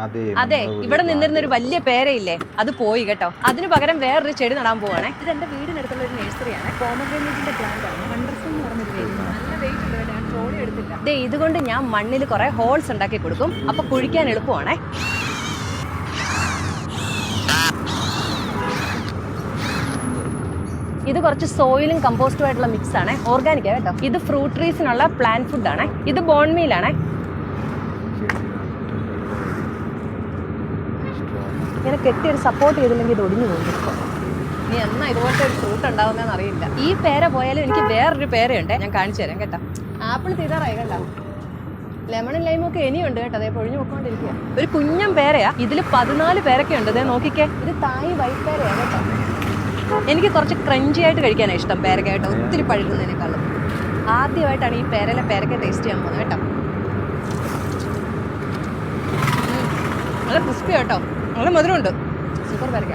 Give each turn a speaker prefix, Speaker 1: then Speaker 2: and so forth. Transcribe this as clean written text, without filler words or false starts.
Speaker 1: അതെ, ഇവിടെ നിന്നിരുന്ന ഒരു വലിയ പേരയില്ലേ, അത് പോയി കേട്ടോ. അതിന് പകരം വേറൊരു ചെടി നടാൻ പോവാണേ. ഇത് എന്റെ വീടിനടുത്തുള്ള ഒരു നഴ്സറിയാണ്. പോമഗ്രാനേറ്റിന്റെ പ്ലാന്റ് ആണ്. വണ്ടർഫുൾ എന്ന് പറഞ്ഞൊരു പേര്. നല്ല വെയിറ്റ് ഉണ്ട്, ഞാൻ ട്രോളി എടുത്തില്ല. ദേ ഇതുകൊണ്ട് ഞാൻ മണ്ണിൽ കുറെ ഹോൾസ് ഉണ്ടാക്കി കൊടുക്കും. അപ്പൊ കുഴിക്കാൻ എളുപ്പമാണേ. ഇത് കുറച്ച് സോയിലും കമ്പോസ്റ്റും ആയിട്ടുള്ള മിക്സ് ആണ്. ഓർഗാനിക്കാ കേട്ടോ. ഇത് ഫ്രൂട്ട് ട്രീസിനുള്ള പ്ലാന്റ് ഫുഡ് ആണ്. ഇത് ബോൺ മീൽ ആണ്. ഇങ്ങനെ കെട്ടിയൊരു സപ്പോർട്ട് ചെയ്തില്ലെങ്കിൽ ഇത് ഒടിഞ്ഞു പോകും. നീ എന്നാ ഇതുപോലത്തെ ഒരു ഫ്രൂട്ട് ഉണ്ടാവുന്നതെന്ന് അറിയില്ല. ഈ പേര പോയാലും എനിക്ക് വേറൊരു പേരയുണ്ട്, ഞാൻ കാണിച്ചു തരാം കേട്ടോ. ആപ്പിൾ തീരാറായി കേട്ടോ. ലെമണും ലൈമും ഒക്കെ ഇനിയുണ്ട് കേട്ടോ. അതേ പൊഴിഞ്ഞു പോയിക്കൊണ്ടിരിക്കുക. ഒരു കുഞ്ഞൻ പേരയാ. ഇതിൽ 14 പേരൊക്കെ ഉണ്ട്. അതേ നോക്കിക്കേ. ഇത് തായ് വൈറ്റ് പേരയാ കേട്ടോ. എനിക്ക് കുറച്ച് ക്രഞ്ചി ആയിട്ട് കഴിക്കാനാണ് ഇഷ്ടം പേരക്ക കേട്ടോ, ഒത്തിരി പഴുകുന്നതിനേക്കാളും. ആദ്യമായിട്ടാണ് ഈ പേരക്ക ടേസ്റ്റ് ചെയ്യാൻ പോകുന്നത് കേട്ടോ. നല്ല ക്രിസ്പി കേട്ടോ, നല്ല മധുരമുണ്ട്. സൂപ്പർ പേരക്ക.